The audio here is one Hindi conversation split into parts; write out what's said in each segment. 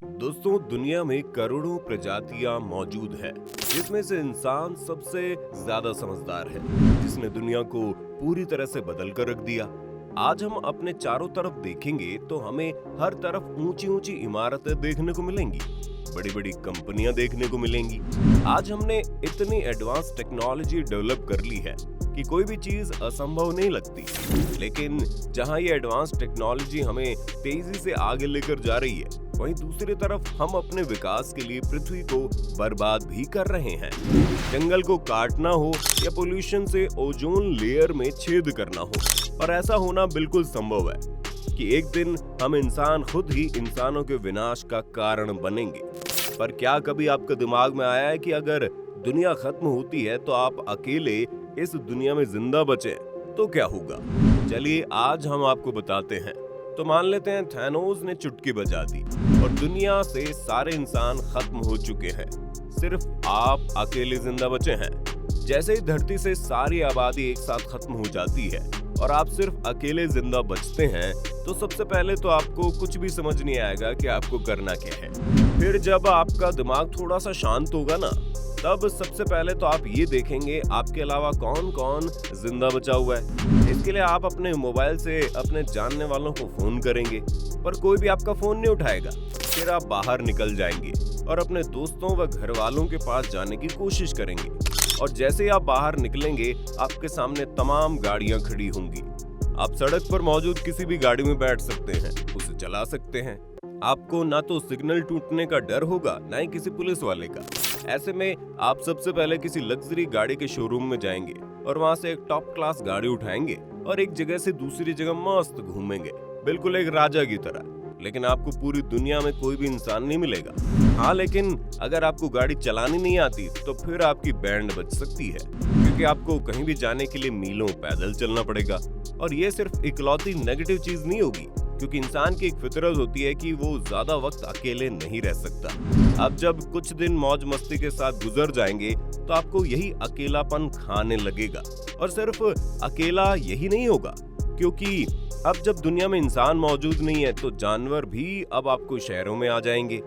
दोस्तों, दुनिया में करोड़ों प्रजातियां मौजूद है, जिसमें से इंसान सबसे ज्यादा समझदार है, जिसने दुनिया को पूरी तरह से बदल कर रख दिया। आज हम अपने चारों तरफ देखेंगे तो हमें हर तरफ ऊंची ऊंची इमारतें देखने को मिलेंगी, बड़ी बड़ी कंपनियां देखने को मिलेंगी। आज हमने इतनी एडवांस टेक्नोलॉजी डेवलप कर ली है कि कोई भी चीज असंभव नहीं लगती। लेकिन जहां ये एडवांस टेक्नोलॉजी हमें तेजी से आगे लेकर जा रही है, वहीं दूसरी तरफ हम अपने विकास के लिए पृथ्वी को बर्बाद भी कर रहे हैं। जंगल को काटना हो या पोल्यूशन से ओजोन लेयर में छेद करना हो, और ऐसा होना बिल्कुल संभव है कि एक दिन हम इंसान खुद ही इंसानों के विनाश का कारण बनेंगे। पर क्या कभी आपके दिमाग में आया है कि अगर दुनिया खत्म होती है तो आप अकेले इस दुनिया में जिंदा बचे तो क्या होगा? चलिए आज हम आपको बताते हैं। तो मान लेते हैं थैनोस ने चुटकी बजा दी और दुनिया से सारे इंसान खत्म हो चुके हैं, सिर्फ आप अकेले जिंदा बचे हैं। जैसे ही धरती से सारी आबादी एक साथ खत्म हो जाती है और आप सिर्फ अकेले जिंदा बचते हैं, तो सबसे पहले तो आपको कुछ भी समझ नहीं आएगा कि आपको करना क्या है। फिर जब आपका दिमाग थोड़ा सा शांत होगा ना, तब सबसे पहले तो आप ये देखेंगे आपके अलावा कौन कौन जिंदा बचा हुआ है। इसके लिए आप अपने मोबाइल से अपने जानने वालों को फोन करेंगे, पर कोई भी आपका फोन नहीं उठाएगा। फिर आप बाहर निकल जाएंगे और अपने दोस्तों व घर वालों के पास जाने की कोशिश करेंगे, और जैसे ही आप बाहर निकलेंगे आपके सामने तमाम गाड़ियां खड़ी होंगी। आप सड़क पर मौजूद किसी भी गाड़ी में बैठ सकते हैं, उसे चला सकते हैं। आपको ना तो सिग्नल टूटने का डर होगा, ना ही किसी पुलिस वाले का। ऐसे में आप सबसे पहले किसी लग्जरी गाड़ी के शोरूम में जाएंगे और वहां से एक टॉप क्लास गाड़ी उठाएंगे और एक जगह से दूसरी जगह मस्त घूमेंगे, बिल्कुल एक राजा की तरह। लेकिन आपको पूरी दुनिया में कोई भी इंसान नहीं मिलेगा। हाँ, लेकिन अगर आपको गाड़ी चलानी नहीं आती तो फिर आपकी बैंड बच सकती है, क्योंकि आपको कहीं भी जाने के लिए मीलों पैदल चलना पड़ेगा। और ये सिर्फ इकलौती नेगेटिव चीज नहीं होगी, क्योंकि इंसान की एक फितरत होती है कि वो ज्यादा वक्त अकेले नहीं रह सकता। अब जब कुछ दिन मौज मस्ती के साथ गुजर जाएंगे तो आपको यही अकेलापन खाने लगेगा। और सिर्फ अकेला यही नहीं होगा, क्योंकि अब जब दुनिया में इंसान मौजूद नहीं है तो जानवर भी अब आपको शहरों में आ जाएंगे।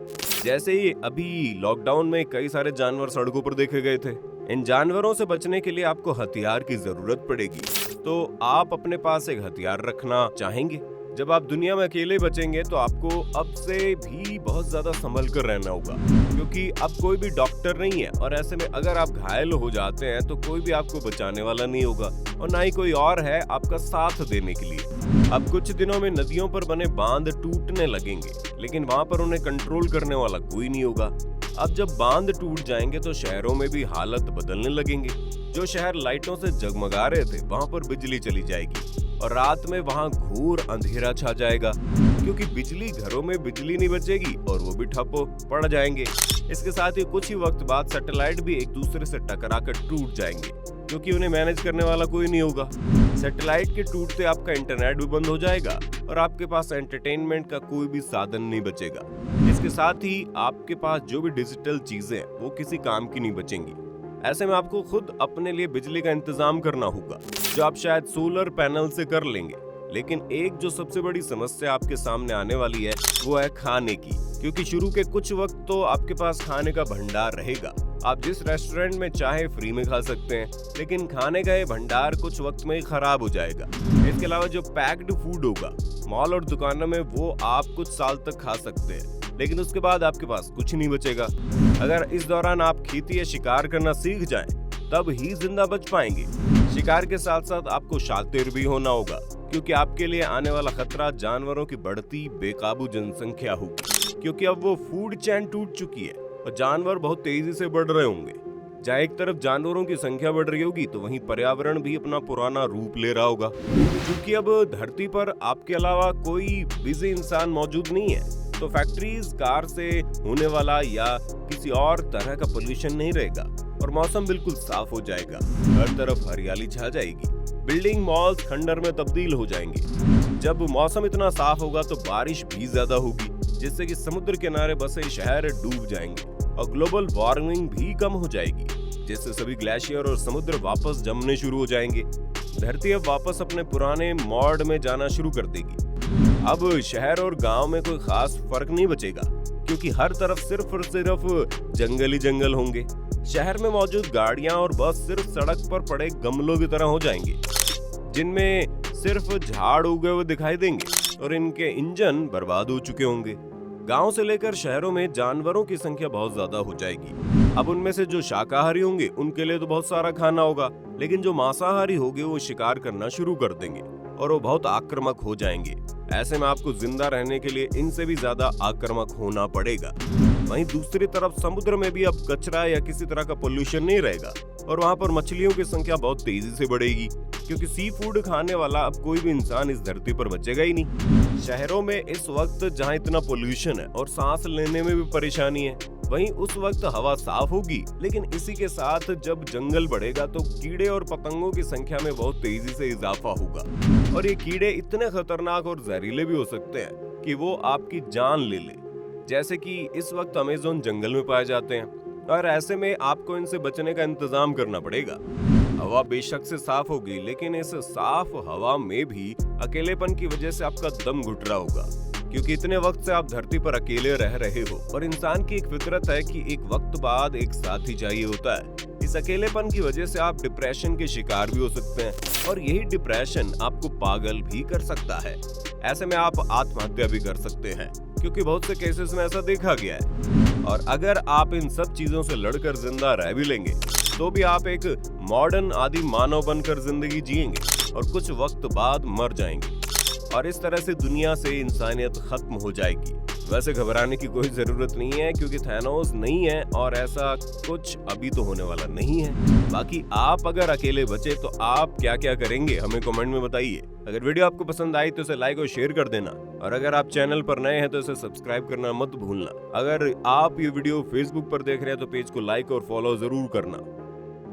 जैसे ही अभी लॉकडाउन में कई सारे जानवर सड़कों पर देखे गए थे। इन जानवरों से बचने के लिए आपको हथियार की जरूरत पड़ेगी, तो आप अपने पास एक हथियार रखना चाहेंगे। जब आप दुनिया में अकेले बचेंगे तो आपको अब से भी बहुत ज्यादा संभल कर रहना होगा, क्योंकि अब कोई भी डॉक्टर नहीं है, और ऐसे में अगर आप घायल हो जाते हैं तो कोई भी आपको बचाने वाला नहीं होगा, और ना ही कोई और है आपका साथ देने के लिए। अब कुछ दिनों में नदियों पर बने बांध टूटने लगेंगे, लेकिन वहां पर उन्हें कंट्रोल करने वाला कोई नहीं होगा। अब जब बांध टूट जाएंगे तो शहरों में भी हालत बदलने लगेंगे। जो शहर लाइटों से जगमगा रहे थे वहां पर बिजली चली जाएगी, और रात में वहां घोर अंधेरा छा जाएगा, क्योंकि बिजली घरों में बिजली नहीं बचेगी और वो भी ठप पड़ जाएंगे। इसके साथ ही कुछ ही वक्त बाद सैटेलाइट भी एक दूसरे से टकराकर टूट जाएंगे, क्योंकि उन्हें मैनेज करने वाला कोई नहीं होगा। सैटेलाइट के टूटते आपका इंटरनेट भी बंद हो जाएगा और आपके पास एंटरटेनमेंट का कोई भी साधन नहीं बचेगा। इसके साथ ही आपके पास जो भी डिजिटल चीजें वो किसी काम की नहीं बचेंगी। ऐसे में आपको खुद अपने लिए बिजली का इंतजाम करना होगा, जो आप शायद सोलर पैनल से कर लेंगे। लेकिन एक जो सबसे बड़ी समस्या आपके सामने आने वाली है वो है खाने की, क्योंकि शुरू के कुछ वक्त तो आपके पास खाने का भंडार रहेगा। आप जिस रेस्टोरेंट में चाहे फ्री में खा सकते हैं, लेकिन खाने का ये भंडार कुछ वक्त में ही खराब हो जाएगा। इसके अलावा जो पैक्ड फूड होगा मॉल और दुकानों में, वो आप कुछ साल तक खा सकते हैं, लेकिन उसके बाद आपके पास कुछ नहीं बचेगा। अगर इस दौरान आप खेती या शिकार करना सीख जाएं, तब ही जिंदा बच पाएंगे। शिकार के साथ साथ आपको शातिर भी होना होगा, क्योंकि आपके लिए आने वाला खतरा जानवरों की बढ़ती बेकाबू जनसंख्या होगी, क्योंकि अब वो फूड चेन टूट चुकी है और जानवर बहुत तेजी से बढ़ रहे होंगे। जहाँ एक तरफ जानवरों की संख्या बढ़ रही होगी तो वहीं पर्यावरण भी अपना पुराना रूप ले रहा होगा, क्योंकि अब धरती पर आपके अलावा कोई बिजी इंसान मौजूद नहीं है। तो फैक्ट्रीज, कार से होने वाला या किसी और तरह का पोल्यूशन नहीं रहेगा, और मौसम बिल्कुल साफ हो जाएगा। हर तरफ हरियाली छा जाएगी, बिल्डिंग, मॉल्स खंडर में तब्दील हो जाएंगे। जब मौसम इतना साफ होगा तो बारिश भी ज्यादा होगी, जिससे कि समुद्र किनारे बसे शहर डूब जाएंगे, और ग्लोबल वार्मिंग भी कम हो जाएगी, जिससे सभी ग्लेशियर और समुद्र वापस जमने शुरू हो जाएंगे। धरती अब वापस अपने पुराने मोड में जाना शुरू कर देगी। अब शहर और गांव में कोई खास फर्क नहीं बचेगा, क्योंकि हर तरफ सिर्फ और सिर्फ जंगल ही जंगल होंगे। शहर में मौजूद गाड़ियां और बस सिर्फ सड़क पर पड़े गमलों की तरह हो जाएंगे, जिनमें सिर्फ झाड़ उगे हुए दिखाई देंगे और इनके इंजन बर्बाद हो चुके होंगे। गांव से लेकर शहरों में जानवरों की संख्या बहुत ज्यादा हो जाएगी। अब उनमें से जो शाकाहारी होंगे उनके लिए तो बहुत सारा खाना होगा, लेकिन जो मांसाहारी होंगे वो शिकार करना शुरू कर देंगे और वो बहुत आक्रामक हो जाएंगे। ऐसे में आपको जिंदा रहने के लिए इनसे भी ज्यादा आक्रामक होना पड़ेगा। वहीं दूसरी तरफ समुद्र में भी अब कचरा या किसी तरह का पोल्यूशन नहीं रहेगा और वहां पर मछलियों की संख्या बहुत तेजी से बढ़ेगी, क्योंकि सी फूड खाने वाला अब कोई भी इंसान इस धरती पर बचेगा ही नहीं। शहरों में इस वक्त जहां इतना पोल्यूशन है और सांस लेने में भी परेशानी है, वहीं उस वक्त हवा साफ होगी, लेकिन इसी के साथ जब जंगल बढ़ेगा तो कीड़े और पतंगों की संख्या में बहुत तेजी से इजाफा होगा और ये कीड़े इतने खतरनाक और जहरीले भी हो सकते हैं कि वो आपकी जान ले ले, जैसे कि इस वक्त अमेज़न जंगल में पाए जाते हैं। और ऐसे में आपको इनसे बचने का इंतजाम करना पड़ेगा। हवा बेशक से साफ होगी, लेकिन इस साफ हवा में भी अकेलेपन की वजह से आपका दम घुट रहा होगा, क्योंकि इतने वक्त से आप धरती पर अकेले रह रहे हो और इंसान की एक फितरत है कि एक वक्त बाद एक साथी चाहिए होता है। इस अकेलेपन की वजह से आप डिप्रेशन के शिकार भी हो सकते हैं और यही डिप्रेशन आपको पागल भी कर सकता है। ऐसे में आप आत्महत्या भी कर सकते हैं, क्योंकि बहुत से केसेस में ऐसा देखा गया है। और अगर आप इन सब चीजों से लड़कर जिंदा रह भी लेंगे तो भी आप एक मॉडर्न आदि मानव बनकर जिंदगी जिएंगे और कुछ वक्त बाद मर जाएंगे और इस तरह से दुनिया से इंसानियत खत्म हो जाएगी। वैसे घबराने की कोई जरूरत नहीं है, क्योंकि थैनोस नहीं है और ऐसा कुछ अभी तो होने वाला नहीं है। बाकी आप अगर अकेले बचे तो आप क्या क्या करेंगे हमें कमेंट में बताइए। अगर वीडियो आपको पसंद आई तो इसे लाइक और शेयर कर देना, और अगर आप चैनल पर नए हैं तो इसे सब्सक्राइब करना मत भूलना। अगर आप ये वीडियो फेसबुक पर देख रहे हैं तो पेज को लाइक और फॉलो जरूर करना।